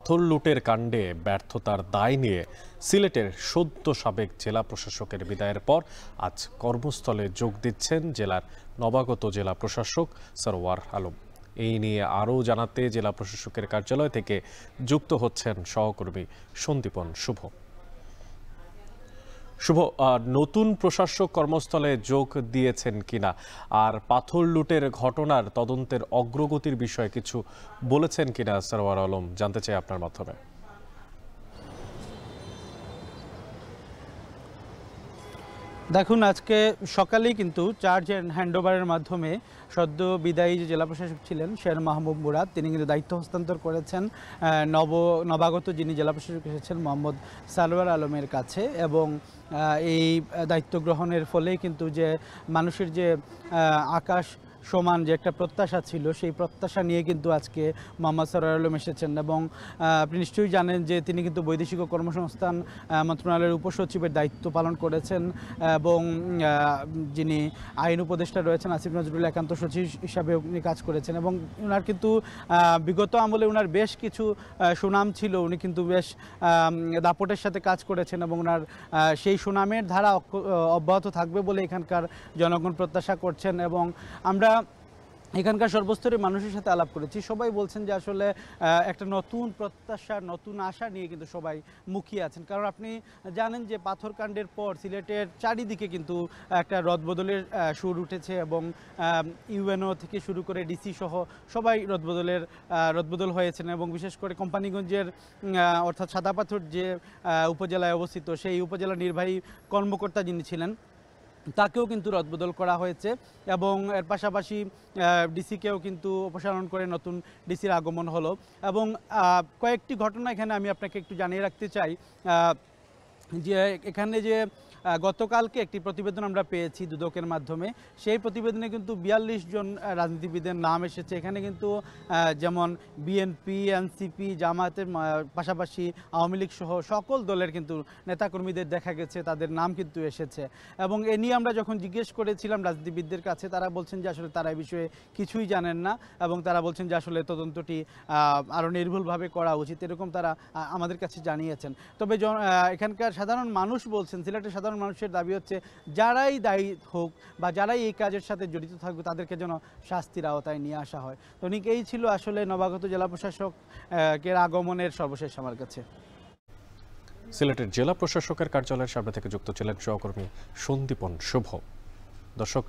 পাথর লুটের কাণ্ডে ব্যর্থতার দায় নিয়ে সিলেটের সদ্য সাবেক জেলা প্রশাসকের বিদায়ের পর আজ কর্মস্থলে যোগ দিচ্ছেন জেলার নবাগত জেলা প্রশাসক সরওয়ার আলম। এই নিয়ে আরও জানাতে জেলা প্রশাসকের কার্যালয় থেকে যুক্ত হচ্ছেন সহকর্মী সন্দীপন শুভ। নতুন প্রশাসক কর্মস্থলে যোগ দিয়েছেন কিনা আর পাথর লুটের ঘটনার তদন্তের অগ্রগতির বিষয়ে কিছু বলেছেন কিনা সরওয়ার আলম, জানতে চাই আপনার মাধ্যমে। দেখুন, আজকে সকালেই কিন্তু চার্জ অ্যান্ড হ্যান্ডওভারের মাধ্যমে সদ্য বিদায়ী যে জেলা প্রশাসক ছিলেন শের মাহবুব মুরাদ, তিনি কিন্তু দায়িত্ব হস্তান্তর করেছেন নবাগত যিনি জেলা প্রশাসক এসেছেন মোহাম্মদ সারওয়ার আলমের কাছে। এবং এই দায়িত্ব গ্রহণের ফলে কিন্তু যে মানুষের যে আকাশ সমান যে একটা প্রত্যাশা ছিল, সেই প্রত্যাশা নিয়ে কিন্তু আজকে মোহাম্মদ সরওয়ার আলম এসেছেন। এবং আপনি নিশ্চয়ই জানেন যে তিনি কিন্তু বৈদেশিক ও কর্মসংস্থান মন্ত্রণালয়ের উপসচিবের দায়িত্ব পালন করেছেন এবং যিনি আইন উপদেষ্টা রয়েছেন আসিফ নজরুল একান্ত সচিব হিসাবে উনি কাজ করেছেন। এবং ওনার কিন্তু বিগত আমলে ওনার বেশ কিছু সুনাম ছিল, উনি কিন্তু বেশ দাপটের সাথে কাজ করেছেন এবং ওনার সেই সুনামের ধারা অব্যাহত থাকবে বলে এখানকার জনগণ প্রত্যাশা করছেন। এবং আমরা এখানকার সর্বস্তরের মানুষের সাথে আলাপ করেছি, সবাই বলছেন যে আসলে একটা নতুন প্রত্যাশা, নতুন আশা নিয়ে কিন্তু সবাই মুখিয়ে আছেন। কারণ আপনি জানেন যে পাথরকাণ্ডের পর সিলেটের চারিদিকে কিন্তু একটা রদবদলের সুর উঠেছে এবং ইউএনও থেকে শুরু করে ডিসি সহ সবাই রদবদল হয়েছেন। এবং বিশেষ করে কোম্পানিগঞ্জের অর্থাৎ সাদাপাথর যে উপজেলায় অবস্থিত, সেই উপজেলা নির্বাহী কর্মকর্তা যিনি ছিলেন তাকেও কিন্তু রদবদল করা হয়েছে। এবং এর পাশাপাশি ডিসিকেও কিন্তু অপসারণ করে নতুন ডিসির আগমন হলো। এবং কয়েকটি ঘটনা এখানে আমি আপনাকে একটু জানিয়ে রাখতে চাই যে এখানে যে গতকালকে একটি প্রতিবেদন আমরা পেয়েছি দুদকের মাধ্যমে, সেই প্রতিবেদনে কিন্তু 42 জন রাজনীতিবিদের নাম এসেছে। এখানে কিন্তু যেমন বিএনপি, এনসিপি, জামায়াতের পাশাপাশি আওয়ামী লীগ সহ সকল দলের কিন্তু নেতাকর্মীদের দেখা গেছে, তাদের নাম কিন্তু এসেছে। এবং এ নিয়ে আমরা যখন জিজ্ঞেস করেছিলাম রাজনীতিবিদদের কাছে, তারা বলছেন যে আসলে তারা এই বিষয়ে কিছুই জানেন না এবং তারা বলছেন যে আসলে তদন্তটি আরও নির্ভুলভাবে করা উচিত, এরকম তারা আমাদের কাছে জানিয়েছেন। তবে এখানকার সাধারণ মানুষ বলছেন, সিলেটের সাধারণ মানুষের দাবি হচ্ছে যারাই দায়ী হোক বা যারাই এই কাজের সাথে জড়িত থাকবে তাদেরকে যেন শাস্তির আওতায় নিয়ে আসা হয়। তো এই ছিল আসলে নবাগত জেলা প্রশাসকের আগমনের সর্বশেষ আমার কাছে। সিলেটের জেলা প্রশাসকের কার্যালয়ের সামনে থেকে যুক্ত ছিলেন সহকর্মী সন্দীপন শুভ। দর্শক।